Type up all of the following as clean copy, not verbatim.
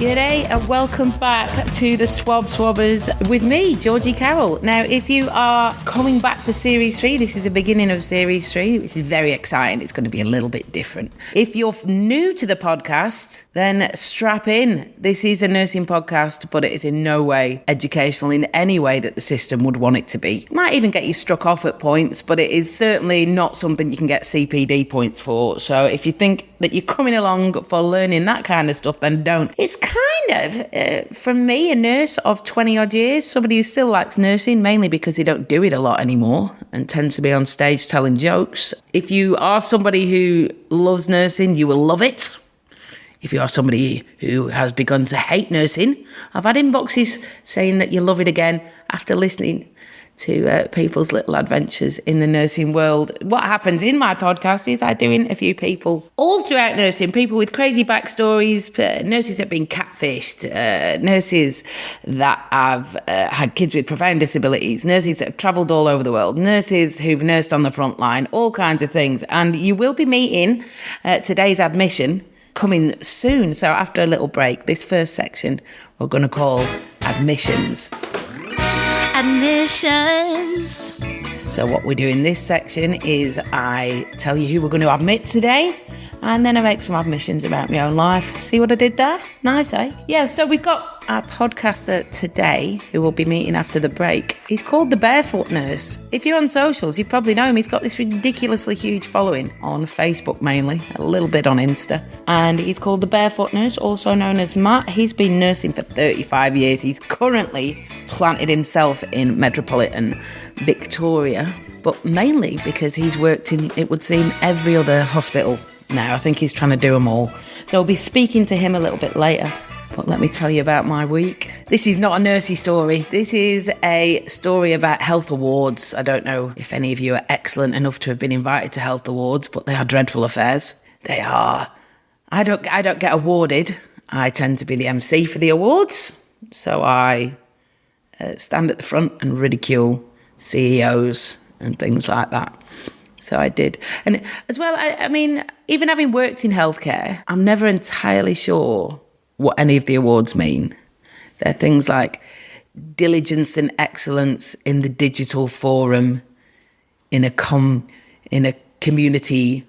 G'day and welcome back to the Swab Swabbers with me, Georgie Carroll. Now, if you are coming back for Series 3, this is the beginning of Series 3, which is very exciting. It's going to be a little bit different. If you're new to the podcast, then strap in. This is a nursing podcast, but it is in no way educational in any way that the system would want it to be. It might even get you struck off at points, but it is certainly not something you can get CPD points for. So if you think that you're coming along for learning that kind of stuff, then don't. It's kind of, from me, a nurse of 20 odd years, somebody who still likes nursing, mainly because they don't do it a lot anymore and tend to be on stage telling jokes. If you are somebody who loves nursing, you will love it. If you are somebody who has begun to hate nursing, I've had inboxes saying that you love it again after listening to people's little adventures in the nursing world. What happens in my podcast is I do interview people all throughout nursing, people with crazy backstories, nurses that have been catfished, nurses that have had kids with profound disabilities, nurses that have travelled all over the world, nurses who've nursed on the front line, all kinds of things. And you will be meeting today's admission coming soon. So after a little break, this first section we're going to call Admissions. Admissions. So what we do in this section is I tell you who we're going to admit today, and then I make some admissions about my own life. See what I did there? Nice, eh? Yeah, so we've got our podcaster today who will be meeting after the break. He's called the Barefoot Nurse. If you're on socials, you probably know him. He's got this ridiculously huge following on Facebook mainly, a little bit on Insta. And he's called the Barefoot Nurse, also known as Matt. He's been nursing for 35 years. He's currently planted himself in metropolitan Victoria, but mainly because he's worked in, it would seem, every other hospital now. I think he's trying to do them all. So I'll be speaking to him a little bit later. But let me tell you about my week. This is not a nursey story. This is a story about health awards. I don't know if any of you are excellent enough to have been invited to health awards, but they are dreadful affairs. They are. I don't get awarded. I tend to be the MC for the awards. So I stand at the front and ridicule CEOs and things like that. So I did. And as well, I mean, even having worked in healthcare, I'm never entirely sure what any of the awards mean. They're things like diligence and excellence in the digital forum, in a community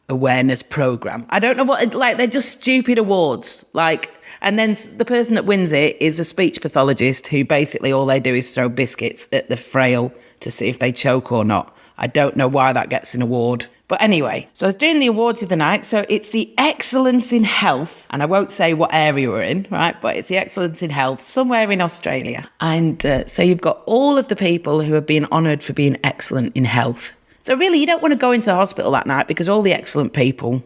awareness program. I don't know what, like, they're just stupid awards. Like, and then the person that wins it is a speech pathologist who basically all they do is throw biscuits at the frail to see if they choke or not. I don't know why that gets an award. But anyway, so I was doing the awards the other night. So it's the Excellence in Health. And I won't say what area we're in, right? But it's the Excellence in Health somewhere in Australia. And so you've got all of the people who have been honoured for being excellent in health. So really, you don't want to go into hospital that night because all the excellent people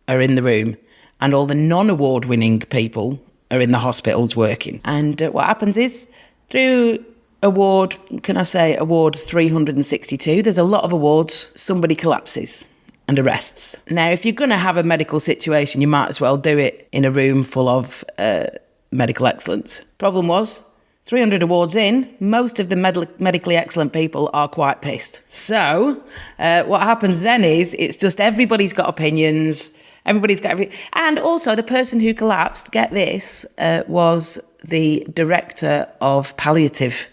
are in the room and all the non-award winning people are in the hospitals working. And what happens is through award 362, there's a lot of awards, somebody collapses and arrests. Now, if you're going to have a medical situation, you might as well do it in a room full of medical excellence. Problem was, 300 awards in, most of the medically excellent people are quite pissed. So what happens then is it's just everybody's got opinions, and also the person who collapsed, get this, was the director of palliative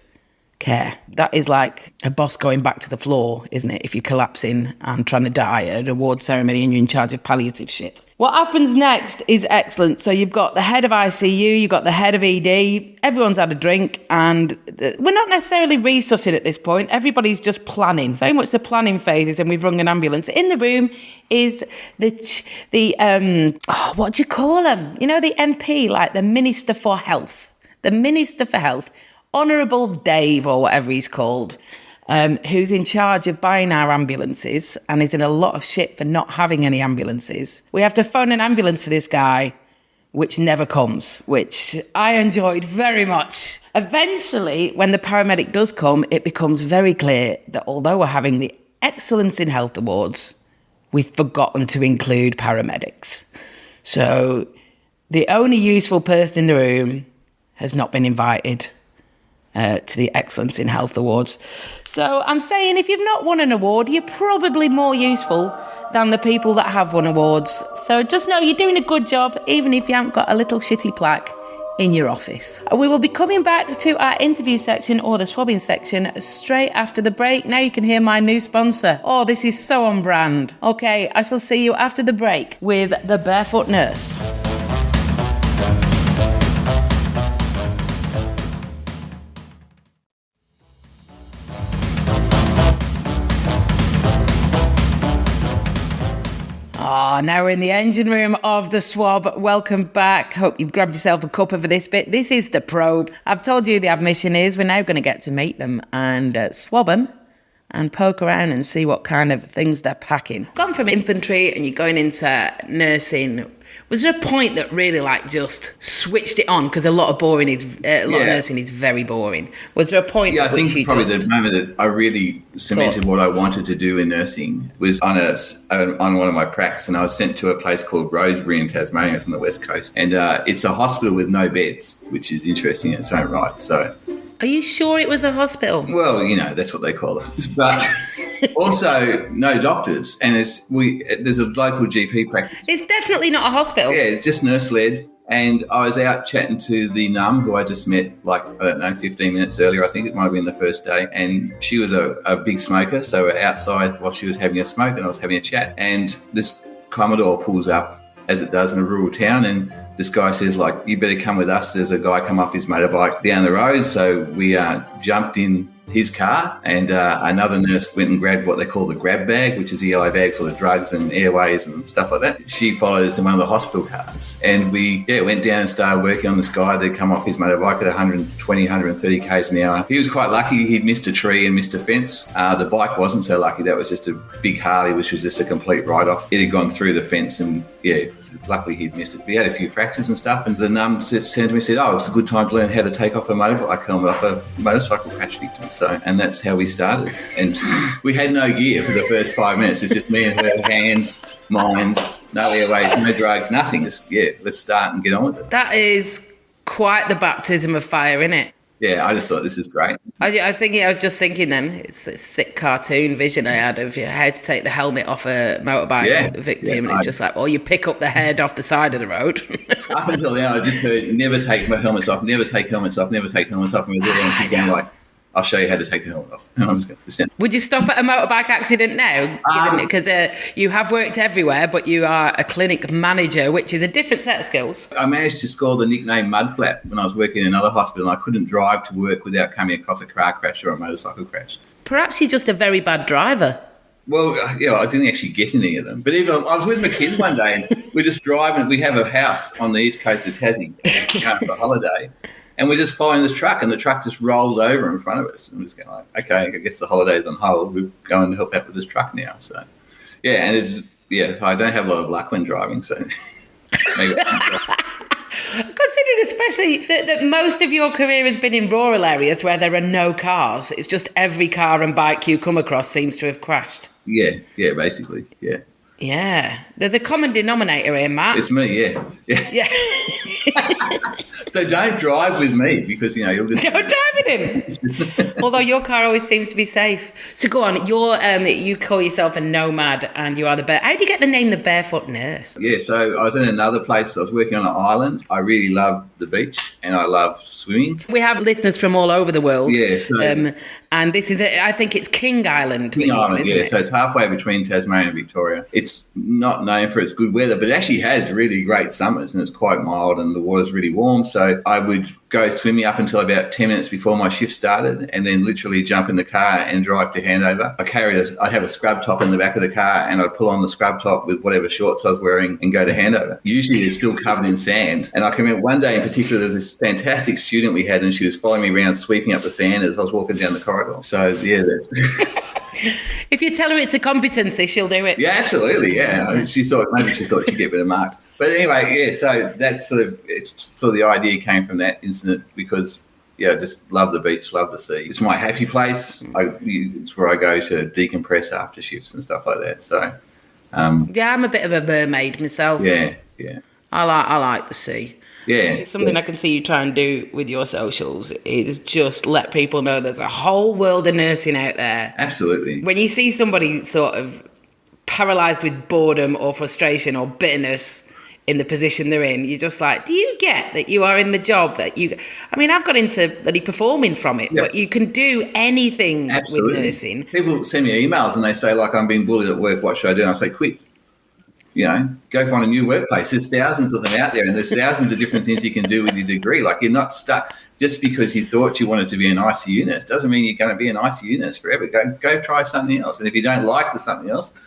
care. That is like a boss going back to the floor, isn't it? If you're collapsing and trying to die at an award ceremony and you're in charge of palliative shit. What happens next is excellent. So you've got the head of ICU, you've got the head of ED, everyone's had a drink, and we're not necessarily resuscitating at this point. Everybody's just planning, very much the planning phases, and we've rung an ambulance. In the room is what do you call them? You know, the MP, like the Minister for Health. The Minister for Health. Honourable Dave, or whatever he's called, who's in charge of buying our ambulances and is in a lot of shit for not having any ambulances. We have to phone an ambulance for this guy, which never comes, which I enjoyed very much. Eventually, when the paramedic does come, it becomes very clear that although we're having the Excellence in Health Awards, we've forgotten to include paramedics. So the only useful person in the room has not been invited to the Excellence in Health Awards. So I'm saying if you've not won an award, you're probably more useful than the people that have won awards. So just know you're doing a good job, even if you haven't got a little shitty plaque in your office. We will be coming back to our interview section or the swabbing section straight after the break. Now you can hear my new sponsor. Oh, this is so on brand. Okay, I shall see you after the break with the Barefoot Nurse. Now we're in the engine room of the swab. Welcome back. Hope you've grabbed yourself a cuppa for this bit. This is the probe. I've told you the admission is we're now going to get to meet them and swab them and poke around and see what kind of things they're packing. Gone from infantry and you're going into nursing. Was there a point that really just switched it on? Because a lot of nursing is very boring. Was there a point? Yeah, I think probably the moment that I really cemented what I wanted to do in nursing was on one of my pracs, and I was sent to a place called Rosebery in Tasmania. It's on the west coast, and it's a hospital with no beds, which is interesting in its own right. So, are you sure it was a hospital? Well, that's what they call it, but. Also, no doctors, and there's a local GP practice. It's definitely not a hospital. Yeah, it's just nurse-led, and I was out chatting to the num who I just met, 15 minutes earlier, I think it might have been the first day, and she was a big smoker, so we're outside while she was having a smoke, and I was having a chat, and this Commodore pulls up, as it does in a rural town, and this guy says, you better come with us. There's a guy come off his motorbike down the road, so we jumped in his car, and another nurse went and grabbed what they call the grab bag, which is a yellow bag full of drugs and airways and stuff like that. She followed us in one of the hospital cars, and we went down and started working on this guy that had come off his motorbike at 120, 130 k's an hour. He was quite lucky. He'd missed a tree and missed a fence. The bike wasn't so lucky. That was just a big Harley, which was just a complete write-off. It had gone through the fence, and luckily he'd missed it. We had a few fractures and stuff, and the num just turned to me and said, it's a good time to learn how to take off a motorbike helmet off a motorcycle crash victim. So, and that's how we started. And we had no gear for the first 5 minutes. It's just me and her, hands, minds, no airways, no drugs, nothing. Just, let's start and get on with it. That is quite the baptism of fire, isn't it? Yeah, I just thought this is great. I was just thinking then, it's this sick cartoon vision I had of how to take the helmet off a motorbike victim. And it's just you pick up the head off the side of the road. Up until now, I just heard, never take my helmets off, never take helmets off, never take helmets off. And she's going I'll show you how to take the helmet off. And I'm just going to Would you stop at a motorbike accident now? Because you have worked everywhere, but you are a clinic manager, which is a different set of skills. I managed to score the nickname Mudflap when I was working in another hospital, and I couldn't drive to work without coming across a car crash or a motorcycle crash. Perhaps you're just a very bad driver. Well, I didn't actually get any of them. But even I was with my kids one day, and we're just driving. We have a house on the east coast of Tassie going for a holiday. And we're just following this truck, and the truck just rolls over in front of us. And we're just going okay, I guess the holiday's on hold. We're going to help out with this truck now. So, and I don't have a lot of luck when driving, so maybe Considering especially that most of your career has been in rural areas where there are no cars. It's just every car and bike you come across seems to have crashed. Yeah, basically, yeah. Yeah. There's a common denominator here, Matt. It's me, yeah. So don't drive with me because, you'll just... Don't drive with him. Although your car always seems to be safe. So go on, you call yourself a nomad and you are how do you get the name the Barefoot Nurse? Yeah, so I was in another place. I was working on an island. I really love the beach and I love swimming. We have listeners from all over the world. Yeah, so... and this is, I think it's King Island. King Island, yeah. So it's halfway between Tasmania and Victoria. It's not known for its good weather, but it actually has really great summers and it's quite mild and the water's really warm. So I would go swimming up until about 10 minutes before my shift started and then literally jump in the car and drive to handover. I'd have a scrub top in the back of the car and I'd pull on the scrub top with whatever shorts I was wearing and go to handover. Usually it's still covered in sand. And I can remember one day in particular, there was this fantastic student we had and she was following me around sweeping up the sand as I was walking down the corridor. So, yeah, that's... If you tell her it's a competency, she'll do it. Yeah, absolutely, yeah. maybe she thought she'd get better marks. But anyway, yeah, so that's sort of the idea came from that incident because, I just love the beach, love the sea. It's my happy place. It's where I go to decompress after shifts and stuff like that. So, I'm a bit of a mermaid myself. Yeah. I like the sea. Yeah. It's something I can see you try and do with your socials is just let people know there's a whole world of nursing out there. Absolutely. When you see somebody sort of paralysed with boredom or frustration or bitterness, in the position they're in. You're just like, do you get that you are in the job that you... I mean, I've got into bloody performing from it, but you can do anything with nursing. People send me emails and they say, like, I'm being bullied at work, what should I do? And I say, quit. Go find a new workplace. There's thousands of them out there, and there's thousands of different things you can do with your degree. Like, you're not stuck just because you thought you wanted to be an ICU nurse. Doesn't mean you're going to be an ICU nurse forever. Go try something else. And if you don't like the something else,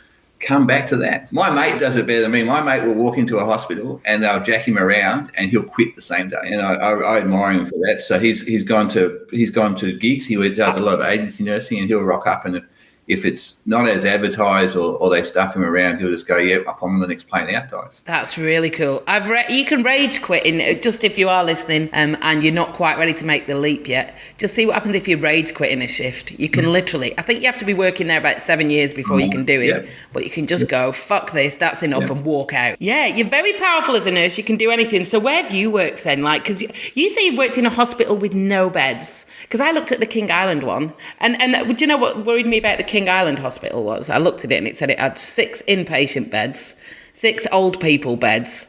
come back to that. My mate does it better than me. My mate will walk into a hospital and they'll jack him around and he'll quit the same day. And I admire him for that. So he's gone to gigs. He does a lot of agency nursing, and he'll rock up, and if it's not as advertised or they stuff him around, he'll just go, yeah, up on the next plane out, guys. That's really cool. You can rage quit just if you are listening and you're not quite ready to make the leap yet. Just see what happens if you rage quit in a shift. You can literally, I think you have to be working there about 7 years before you can do it, but you can just go, fuck this, that's enough, and walk out. Yeah, you're very powerful as a nurse. You can do anything. So where have you worked then? Like, because you say you've worked in a hospital with no beds. Because I looked at the King Island one, and do you know what worried me about the King Island hospital was? I looked at it and it said it had 6 inpatient beds, 6 old people beds,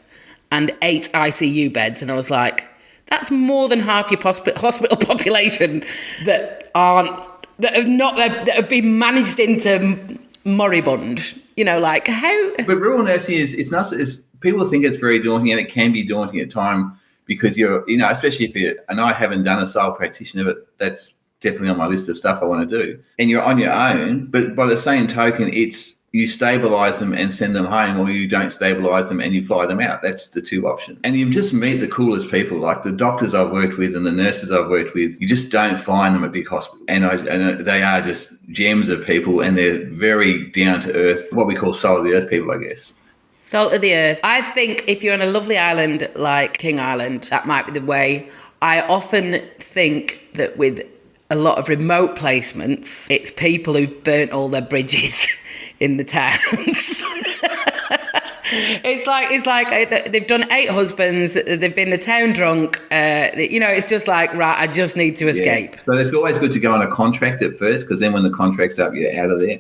and 8 ICU beds. And I was like, that's more than half your hospital population that have been managed into moribund. Like how? But rural nursing is not. People think it's very daunting, and it can be daunting at times. Because especially and I haven't done a sole practitioner, but that's definitely on my list of stuff I want to do. And you're on your own, but by the same token, it's you stabilise them and send them home, or you don't stabilise them and you fly them out. That's the 2 options. And you just meet the coolest people, like the doctors I've worked with and the nurses I've worked with. You just don't find them at big hospitals. And they are just gems of people, and they're very down to earth, what we call soul of the earth people, I guess. Salt of the earth. I think if you're on a lovely island like King Island, that might be the way. I often think that with a lot of remote placements, it's people who've burnt all their bridges in the towns. It's like they've done 8 husbands, they've been the town drunk. It's just like, right, I just need to escape. So it's always good to go on a contract at first, because then when the contract's up, you're out of there.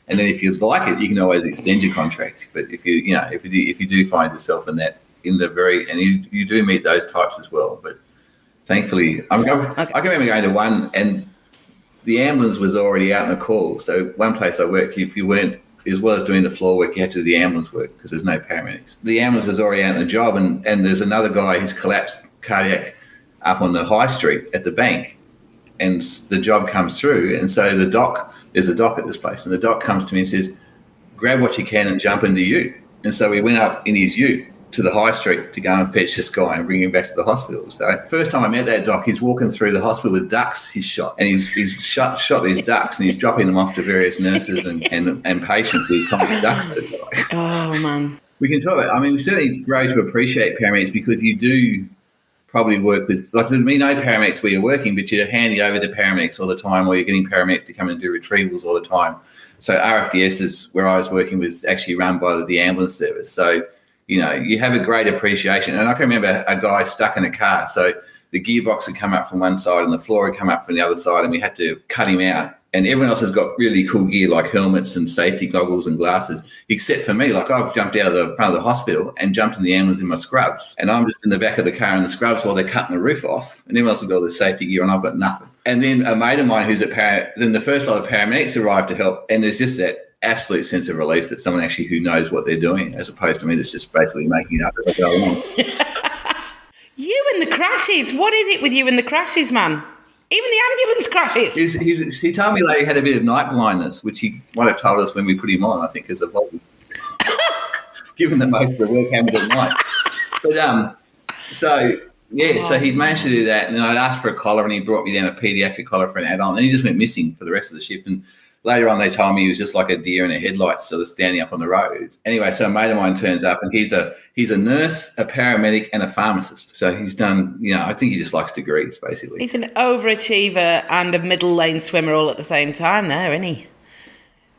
And then if you like it, you can always extend your contract. But if you do find yourself and you do meet those types as well. But thankfully, I can remember going to one, and the ambulance was already out on a call. So one place I worked, if you weren't, as well as doing the floor work, you had to do the ambulance work because there's no paramedics. The ambulance was already out on a job, and there's another guy who's collapsed cardiac up on the high street at the bank, and the job comes through, and so there's a doc at this place, and the doc comes to me and says, grab what you can and jump into ute. And so we went up in his ute to the high street to go and fetch this guy and bring him back to the hospital. So first time I met that doc, he's walking through the hospital with ducks he's shot. And he's shot these ducks, and he's dropping them off to various nurses and patients he's promised ducks to. Oh, man. We can talk about, we certainly grow to appreciate paramedics, because you do probably work with, like, we know paramedics where you're working, but you're handing over to paramedics all the time, or you're getting paramedics to come and do retrievals all the time. So RFDS is where I was working, was actually run by the ambulance service. So, you have a great appreciation. And I can remember a guy stuck in a car. So the gearbox had come up from one side and the floor had come up from the other side, and we had to cut him out. And everyone else has got really cool gear like helmets and safety goggles and glasses, except for me. Like, I've jumped out of the front of the hospital and jumped in the ambulance in my scrubs. And I'm just in the back of the car in the scrubs while they're cutting the roof off. And everyone else has got all the safety gear, and I've got nothing. And then a mate of mine who's then the first lot of paramedics arrived to help. And there's just that absolute sense of relief that someone actually who knows what they're doing, as opposed to me that's just basically making it up as I go along. You and the crashes. What is it with you and the crashes, man? Even the ambulance crashes. He told me he had a bit of night blindness, which he might have told us when we put him on, I think, as a body. Given that most of the work happened at night. But so he'd managed to do that, and then I'd asked for a collar, and he brought me down a paediatric collar for an adult, and he just went missing for the rest of the shift. And later on, they told me he was just like a deer in a headlights, sort of standing up on the road. Anyway, so a mate of mine turns up, and he's a nurse, a paramedic, and a pharmacist. So he's done, I think he just likes degrees, basically. He's an overachiever and a middle lane swimmer all at the same time there, isn't he?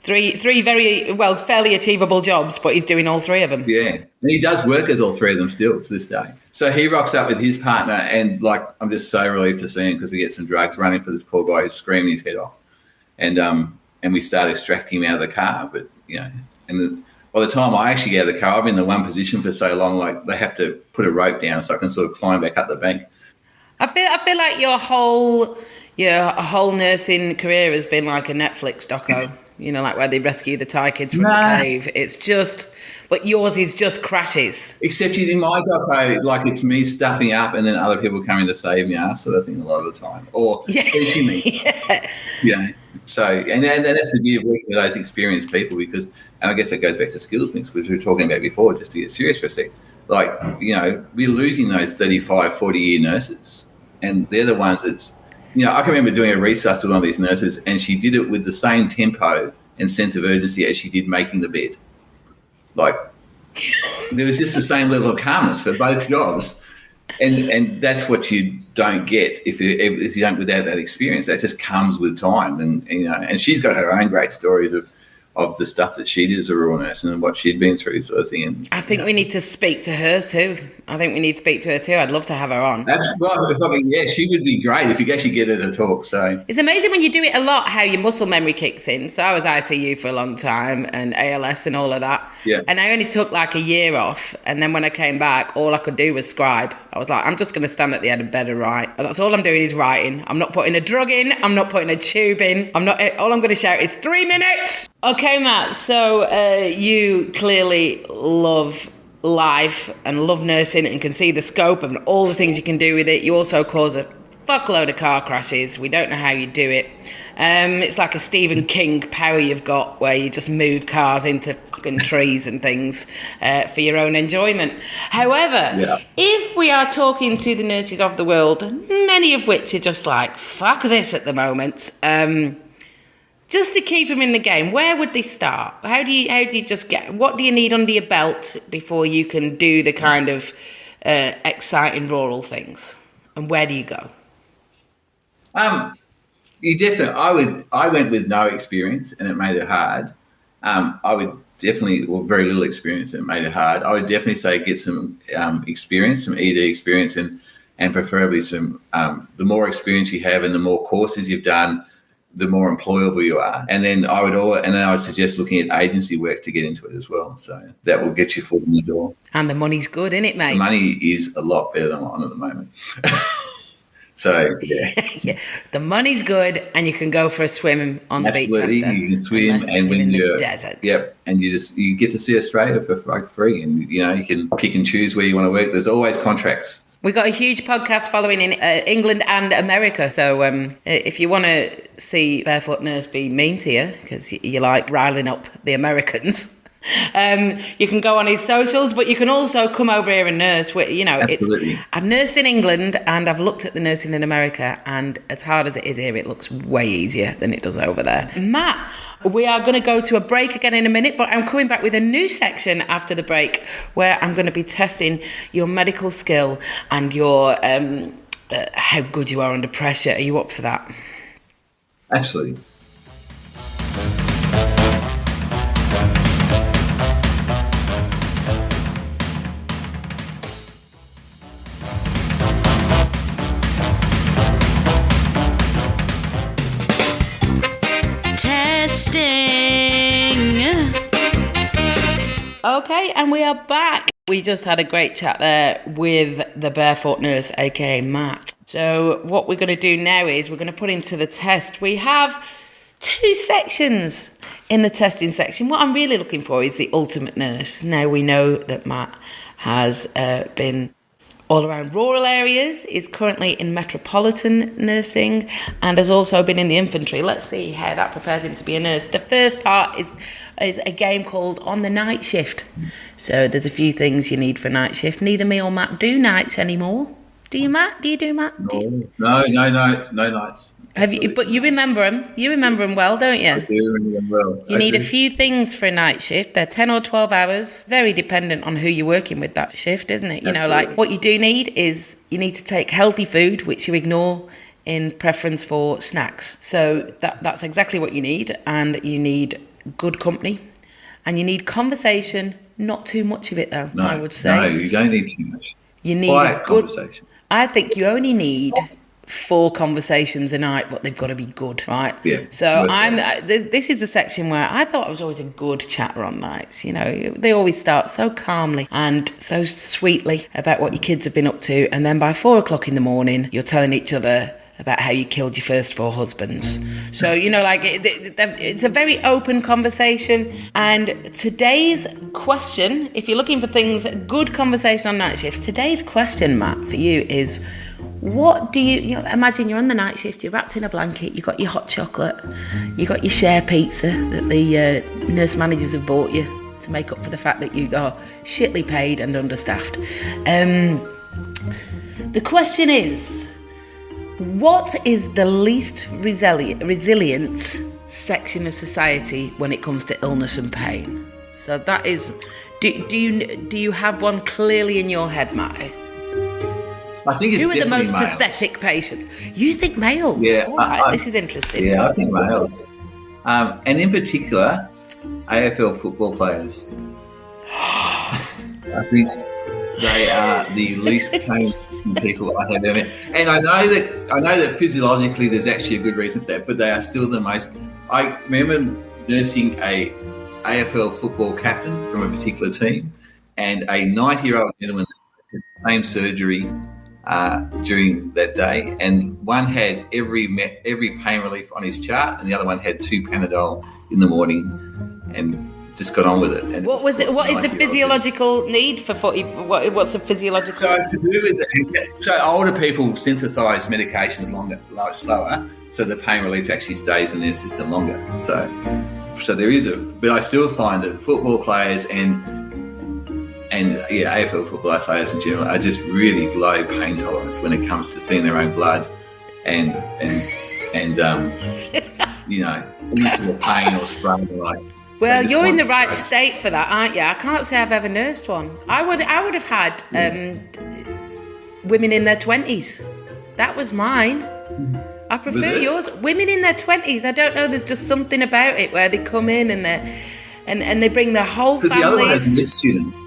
Three very, fairly achievable jobs, but he's doing all 3 of them. Yeah. And he does work as all 3 of them still to this day. So he rocks up with his partner, and, I'm just so relieved to see him, because we get some drugs running for this poor guy who's screaming his head off. And we start extracting him out of the car. But, and by the time I actually get out of the car, I'm in the one position for so long, like they have to put a rope down so I can sort of climb back up the bank. I feel like your whole nursing career has been like a Netflix doco, like where they rescue the Thai kids from the cave. It's just, but yours is just crashes. Except in my doco, like it's me stuffing up and then other people coming to save me, sort of thing, a lot of the time, or teaching me. Yeah. So, and that's the beauty of working with those experienced people, because, and I guess that goes back to skills mix, which we were talking about before, just to get serious for a sec. Like, we're losing those 35, 40-year nurses. And they're the ones that's, I can remember doing a resus with one of these nurses, and she did it with the same tempo and sense of urgency as she did making the bed. Like, there was just the same level of calmness for both jobs. And that's what you don't get if you don't, without that experience. That just comes with time. And she's got her own great stories of the stuff that she did as a rural nurse and what she'd been through, sort of thing. And I think we need to speak to her too. I'd love to have her on. That's right. Yeah, she would be great if you could actually get her to talk. So it's amazing when you do it a lot how your muscle memory kicks in. So I was ICU for a long time and ALS and all of that. Yeah. And I only took like a year off. And then when I came back, all I could do was scribe. I was like, I'm just going to stand at the end of bed and write. And that's all I'm doing is writing. I'm not putting a drug in. I'm not putting a tube in. All I'm going to shout is 3 minutes. Okay, Matt. So you clearly love life and love nursing and can see the scope and all the things you can do with it. You also cause a fuckload of car crashes. We don't know how you do it. It's like a Stephen King power you've got where you just move cars into fucking trees and things for your own enjoyment. However, if we are talking to the nurses of the world, many of which are just like, fuck this at the moment, just to keep them in the game, where would they start? How do you just what do you need under your belt before you can do the kind of exciting rural things? And where do you go? You definitely, I went with no experience and it made it hard. I would definitely, very little experience and it made it hard. I would definitely say get some experience, some ED experience, and preferably some, the more experience you have and the more courses you've done, the more employable you are. And then I would suggest looking at agency work to get into it as well. So that will get your foot in the door. And the money's good, isn't it, mate? The money is a lot better than I'm on at the moment. So, yeah. Yeah. The money's good and you can go for a swim on the beach. Absolutely. You can swim, and when you're in the deserts. Yep. And you get to see Australia for free, and you can pick and choose where you want to work. There's always contracts. We've got a huge podcast following in England and America. So if you want to see Barefoot Nurse be mean to you, because you like riling up the Americans, you can go on his socials, but you can also come over here and nurse. Absolutely. I've nursed in England and I've looked at the nursing in America, and as hard as it is here, it looks way easier than it does over there. Matt, we are going to go to a break again in a minute, but I'm coming back with a new section after the break where I'm going to be testing your medical skill and your how good you are under pressure. Are you up for that? Absolutely. Okay, and we are back. We just had a great chat there with the Barefoot Nurse, aka Matt. So what we're going to do now is we're going to put him to the test. We have 2 sections in the testing section. What I'm really looking for is the ultimate nurse. Now we know that Matt has been all around rural areas, is currently in metropolitan nursing, and has also been in the infantry. Let's see how that prepares him to be a nurse. The first part is a game called On the Night Shift. So there's a few things you need for a night shift. Neither me or Matt do nights anymore. Do you, Matt? Do you do, Matt? No nights. Have you? But you remember them. You remember them well, don't you? I do remember them well. You need a few things for a night shift. They're 10 or 12 hours. Very dependent on who you're working with that shift, isn't it? Like what you do need is you need to take healthy food, which you ignore in preference for snacks. So that's exactly what you need. And you need good company. And you need conversation. Not too much of it, though, I would say. No, you don't need too much. You need Quiet conversation. I think you only need 4 conversations a night, but they've got to be good, right? Yeah. So this is a section where I thought I was always a good chatter on nights. You know, they always start so calmly and so sweetly about what your kids have been up to, and then by 4 o'clock in the morning, you're telling each other about how you killed your first 4 husbands. So, you know, like it's a very open conversation. And today's question, if you're looking for things, good conversation on night shifts, today's question, Matt, for you is, what do you know, imagine you're on the night shift, you're wrapped in a blanket, you've got your hot chocolate, you've got your share pizza that the nurse managers have bought you to make up for the fact that you are shitly paid and understaffed. The question is, what is the least resilient section of society when it comes to illness and pain? So that is, do you have one clearly in your head, Matty? I think it's Who are the most males. pathetic patients? You think males? Yeah, All right, this is interesting. Yeah, I think males. And in particular, AFL football players. I think they are the least painful people I have ever met. And I know that physiologically there's actually a good reason for that, but they are still the most. I remember nursing a AFL football captain from a particular team, and a 90-year-old gentleman had the same surgery during that day, and one had every pain relief on his chart, and the other one had 2 Panadol in the morning, and just got on with it. And What is the physiological need for footy? What's the physiological? So it's to do with so older people synthesise medications slower, so the pain relief actually stays in their system longer. So there is but I still find that football players and AFL football players in general are just really low pain tolerance when it comes to seeing their own blood and you know, any sort of pain or sprain like. Well, you're in the right state for that, aren't you? I can't say I've ever nursed one. I would have had women in their 20s. That was mine. I prefer yours. Women in their 20s. I don't know. There's just something about it where they come in and they bring their whole family. Because the other one is med students.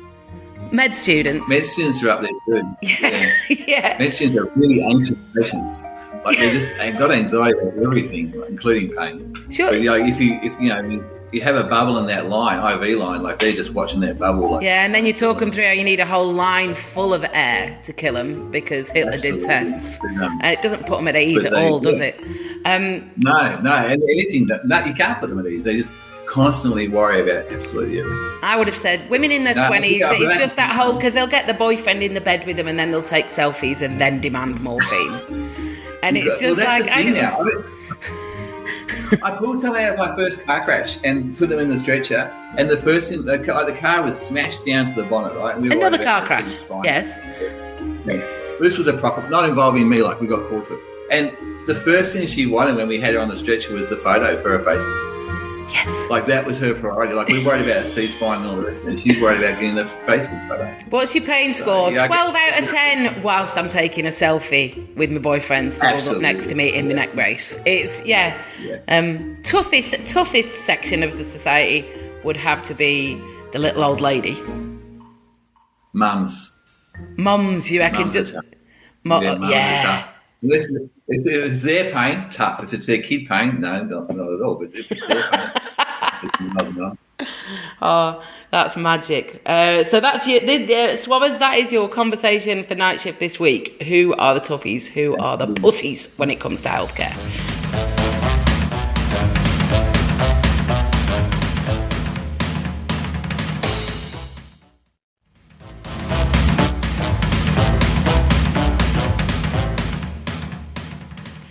Med students. Med students are up there too. Yeah. Yeah. Med students are really anxious patients. Like they've got anxiety about everything, including pain. Sure. But if you have a bubble in that line, IV line, like they're just watching that bubble. Like, yeah, and then you talk them through how you need a whole line full of air to kill them because Hitler did tests. And it doesn't put them at ease at all, does it? No, and anything, you can't put them at ease. They just constantly worry about absolutely everything. I would have said women in their 20s, it's just that whole, because they'll get the boyfriend in the bed with them and then they'll take selfies and then demand morphine. And it's just like, I don't know. I pulled someone out of my first car crash and put them in the stretcher, and the first thing, the car was smashed down to the bonnet, right? And another car crash, yes. Yeah. This was a proper, not involving me, like we got caught for it. And the first thing she wanted when we had her on the stretcher was the photo for her Facebook. Yes. Like that was her priority. Like we worried about her C-spine and all the rest of it. She's worried about getting the Facebook photo. What's your pain score? 12 out of 10 whilst I'm taking a selfie with my boyfriend sitting up next to me in the neck brace. It's, toughest section of the society would have to be the little old lady. Mums, you reckon? Mums are tough. Listen, if it's their pain, tough. If it's their kid pain, no, not at all. But if it's their pain, it's not. Oh, that's magic. So that's your Swabbers. That is your conversation for night shift this week. Who are the toughies? Who are the pussies when it comes to healthcare?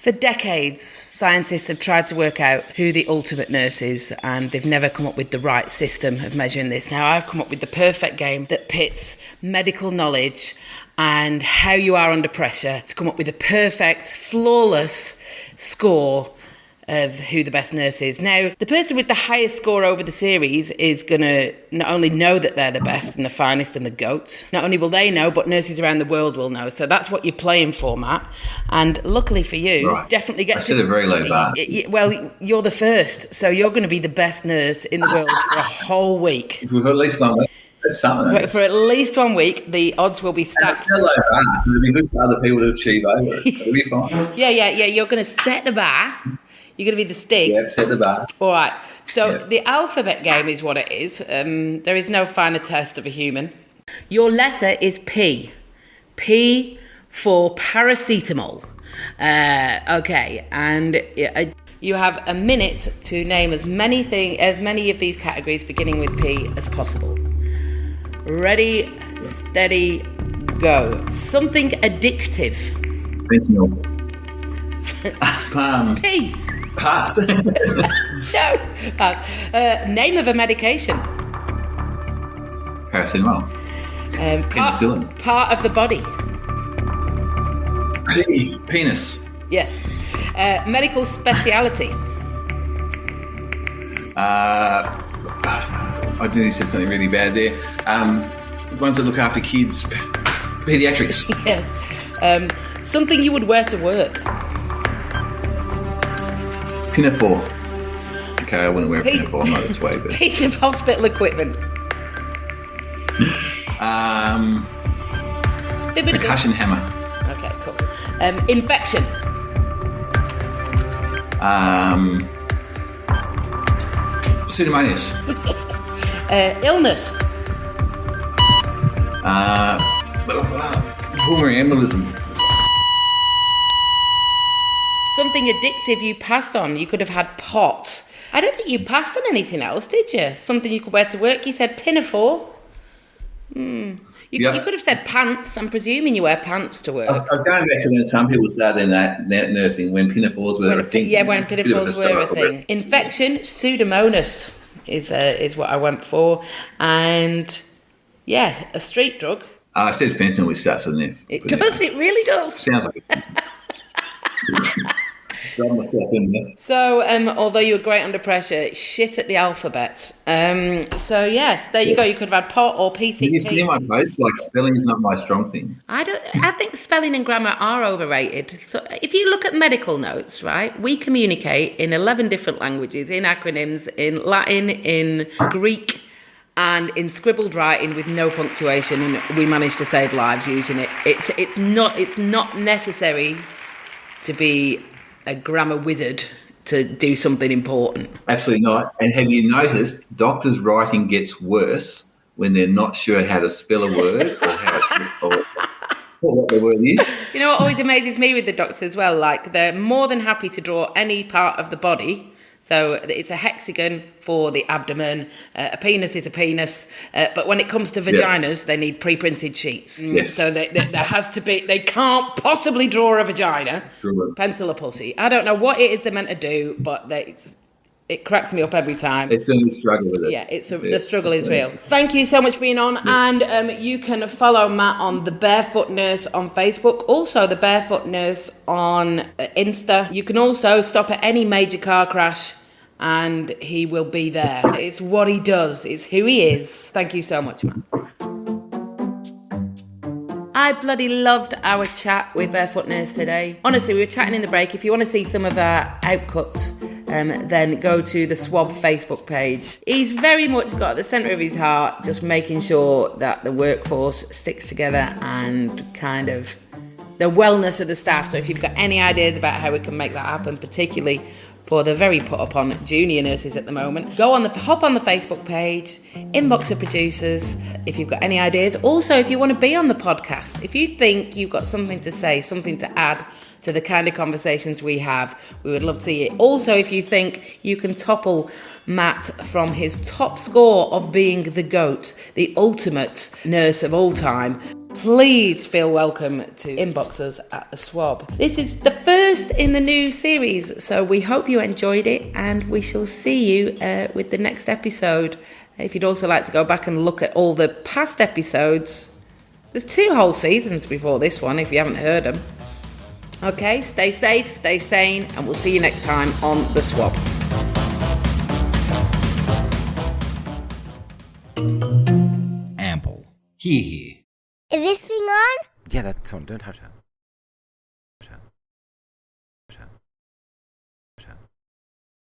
For decades, scientists have tried to work out who the ultimate nurse is, and they've never come up with the right system of measuring this. Now, I've come up with the perfect game that pits medical knowledge and how you are under pressure to come up with a perfect, flawless score of who the best nurse is. Now, the person with the highest score over the series is going to not only know that they're the best and the finest and the GOAT, not only will they know, but nurses around the world will know. So that's what you're playing for, Matt. And luckily for you, definitely get set a very low bar. Well, you're the first, so you're going to be the best nurse in the world for a whole week. We've got at least one week. That's something. For at least 1 week, the odds will be stacked. So it'll be good for other people to achieve over it. So it'll be fine. Yeah. You're going to set the bar. You're going to be the stick. Yeah, set the bar. All right. So the alphabet game is what it is. There is no finer test of a human. Your letter is P. P for paracetamol. Okay, and you have a minute to name as many of these categories beginning with P as possible. Ready, steady, go. Something addictive. Fentanyl. P. Pass. No. Name of a medication. Paracetamol. Penicillin. Part of the body. Penis. Yes. Medical speciality. I do said something really bad there. The ones that look after kids. Pediatrics. Yes. Something you would wear to work. Pinafore. Okay, I wouldn't wear a pinafore. I'm not this way, but Piece of hospital equipment. percussion hammer. Okay, cool. Infection. Pseudomonas. Illness. Pulmonary embolism. Something addictive you passed on. You could have had pot. I don't think you passed on anything else, did you? Something you could wear to work. You said pinafore. You could have said pants. I'm presuming you wear pants to work. I was going back to when some people started in that nursing when pinafores were a thing. Yeah, when pinafores were a thing. Infection, pseudomonas is what I went for. And yeah, a street drug. I said fentanyl, which starts with an F. It does, it really does. Sounds like it. Got myself in there. So, although you were great under pressure, shit at the alphabet. So yes, there you go. You could have had pot or PCP. You see my posts, like spelling is not my strong thing. I think spelling and grammar are overrated. So if you look at medical notes, right, we communicate in 11 different languages, in acronyms, in Latin, in Greek, and in scribbled writing with no punctuation, and we manage to save lives using it. It's not necessary to be a grammar wizard to do something important. Absolutely not. And have you noticed doctors' writing gets worse when they're not sure how to spell a word or how it's or what the word is? You know what always amazes me with the doctors as well? Like, they're more than happy to draw any part of the body. So it's a hexagon for the abdomen. A penis is a penis. But when it comes to vaginas, they need pre-printed sheets. Yes. So there has to be... They can't possibly draw a vagina. Draw it. Pencil a pussy. I don't know what it is they're meant to do, but it cracks me up every time. It's a struggle with it. Yeah, the struggle is real. Thank you so much for being on. Yeah. And you can follow Matt on the Barefoot Nurse on Facebook. Also, the Barefoot Nurse on Insta. You can also stop at any major car crash and he will be there. It's what he does. It's who he is. Thank you so much, Matt. I bloody loved our chat with Barefoot Nurse today. Honestly, we were chatting in the break. If you want to see some of our outcuts, then go to the Swab Facebook page. He's very much got at the centre of his heart just making sure that the workforce sticks together and kind of the wellness of the staff. So if you've got any ideas about how we can make that happen, particularly for the very put upon junior nurses at the moment, hop on the Facebook page, inbox the producers if you've got any ideas. Also, if you want to be on the podcast, if you think you've got something to say, something to add to the kind of conversations we have, we would love to see it. Also, if you think you can topple Matt from his top score of being the GOAT, the ultimate nurse of all time, please feel welcome to inbox us at the Swab. This is the first in the new series, so we hope you enjoyed it, and we shall see you with the next episode. If you'd also like to go back and look at all the past episodes, there's 2 whole seasons before this one if you haven't heard them. Okay, stay safe, stay sane, and we'll see you next time on the Swab. Ample. Here. Is this thing on? Yeah, that's on. Don't touch that.